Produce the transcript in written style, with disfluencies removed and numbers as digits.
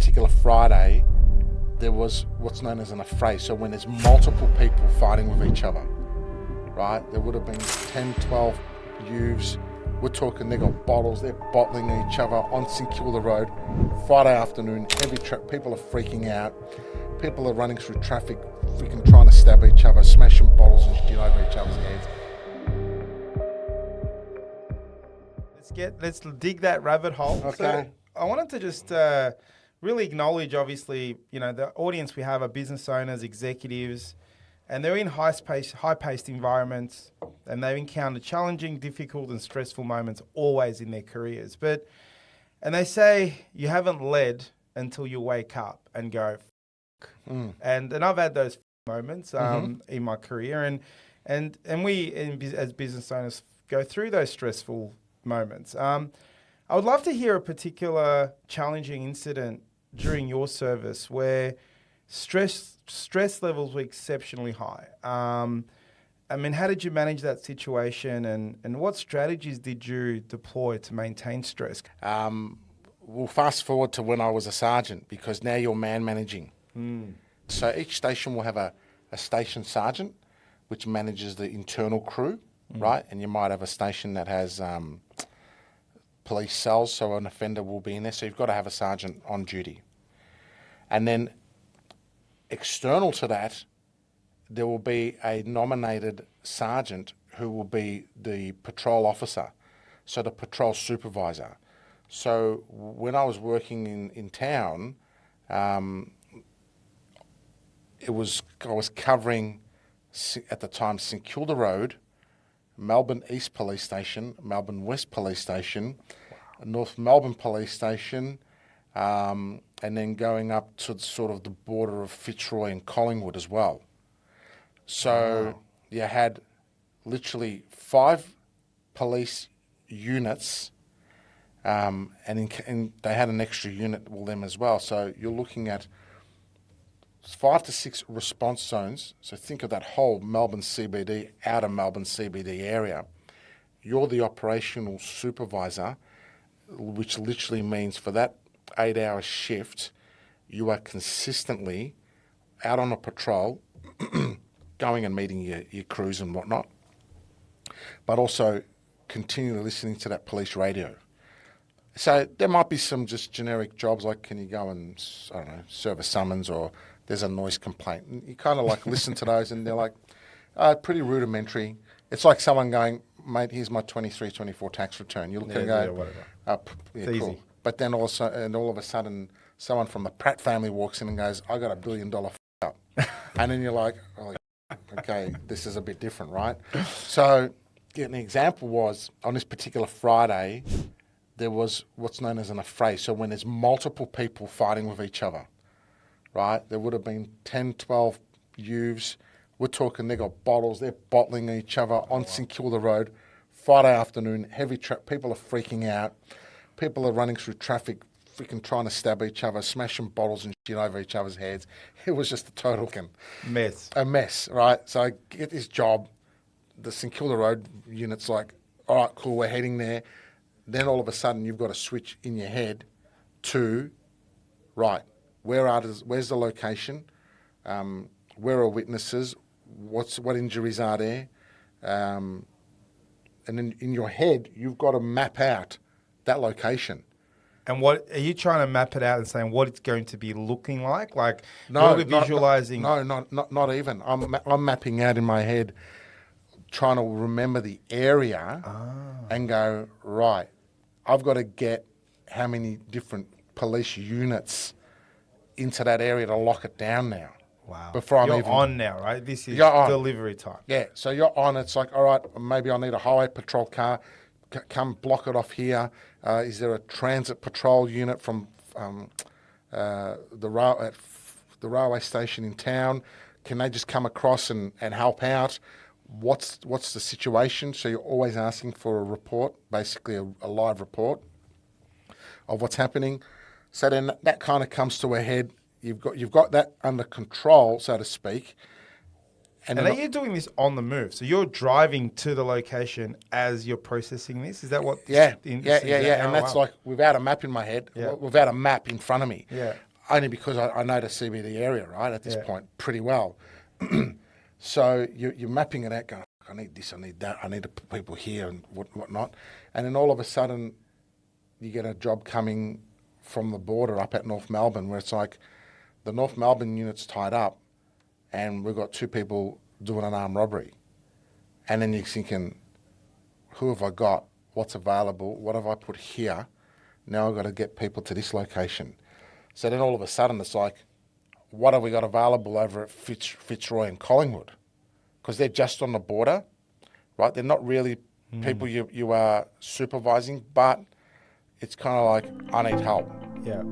particular Friday, there was what's known as an affray. So when there's multiple people fighting with each other, right? There would have been 10, 12 youths. We're talking, they got bottles, they're bottling each other on St Kilda Road. Friday afternoon, people are freaking out. People are running through traffic, freaking trying to stab each other, smashing bottles and shit over each other's heads. Let's dig that rabbit hole. Okay. So I wanted to just really acknowledge, obviously, the audience we have are business owners, executives, and they're in high-paced environments, and they've encountered challenging, difficult, and stressful moments always in their careers. And they say you haven't led until you wake up and go, f**k. And I've had those moments in my career, and we as business owners go through those stressful moments. I would love to hear a particular challenging incident during your service where stress levels were exceptionally high. How did you manage that situation, and what strategies did you deploy to maintain stress? We'll fast forward to when I was a sergeant, because now you're man managing. So each station will have a station sergeant, which manages the internal crew, right? And you might have a station that has police cells, so an offender will be in there. So you've got to have a sergeant on duty. And then external to that, there will be a nominated sergeant who will be the patrol officer, so the patrol supervisor. So when I was working in town, I was covering, at the time, St Kilda Road, Melbourne East Police Station, Melbourne West Police Station, North Melbourne Police Station, and then going up to sort of the border of Fitzroy and Collingwood as well. So you had literally 5 police units, and they had an extra unit with them as well. So you're looking at 5 to 6 response zones. So think of that whole Melbourne CBD, outer Melbourne CBD area. You're the operational supervisor, which literally means for that 8-hour shift, you are consistently out on a patrol, going and meeting your crews and whatnot, but also continually listening to that police radio. So there might be some just generic jobs, like can you go and, I don't know, serve a summons, or there's a noise complaint. And you kind of like listen to those, and they're like pretty rudimentary. It's like someone going, mate, here's my 23, 24 tax return. You look and go, whatever. It's cool. easy. But then all of a sudden, someone from the Pratt family walks in and goes, I got $1 billion up. And then you're like, oh, okay, this is a bit different, right? So an example was, on this particular Friday, there was what's known as an affray. So when there's multiple people fighting with each other, right? There would have been 10, 12 youths. We're talking, they got bottles, they're bottling each other on St Kilda Road. Friday afternoon, people are freaking out. People are running through traffic, freaking trying to stab each other, smashing bottles and shit over each other's heads. It was just a total mess. A mess, right? So I get this job. The St Kilda Road unit's like, all right, cool, we're heading there. Then all of a sudden, you've got to switch in your head to, right, where's the location? Where are witnesses? What injuries are there? And then in your head, you've got to map out that location. And what are you trying to map it out and saying what it's going to be looking like? Like, no, visualizing. No, not even. I'm mapping out in my head, trying to remember the area and go, right, I've got to get how many different police units into that area to lock it down now. Wow. Before you're on now, right? This is delivery time. Yeah, so you're on. It's like, all right, maybe I need a highway patrol car. Come block it off here. Is there a transit patrol unit from the railway station in town? Can they just come across and help out? What's the situation? So you're always asking for a report, basically a live report of what's happening. So then that kind of comes to a head. You've got that under control, so to speak. And are you doing this on the move? So you're driving to the location as you're processing this? Is that what? Yeah. And that's like, without a map in my head, without a map in front of me. Yeah. only because I know the CBD area, right, at this Yeah. point pretty well. So you're mapping it out, going, I need this, I need that, I need to put people here and whatnot. And then all of a sudden, you get a job coming from the border up at North Melbourne where it's like the North Melbourne unit's tied up and we've got 2 people doing an armed robbery. And then you're thinking, who have I got? What's available? What have I put here? Now I've got to get people to this location. So then all of a sudden it's like, what have we got available over at Fitzroy and Collingwood? Because they're just on the border, right? They're not really people you are supervising, but it's kind of like, I need help. Yeah.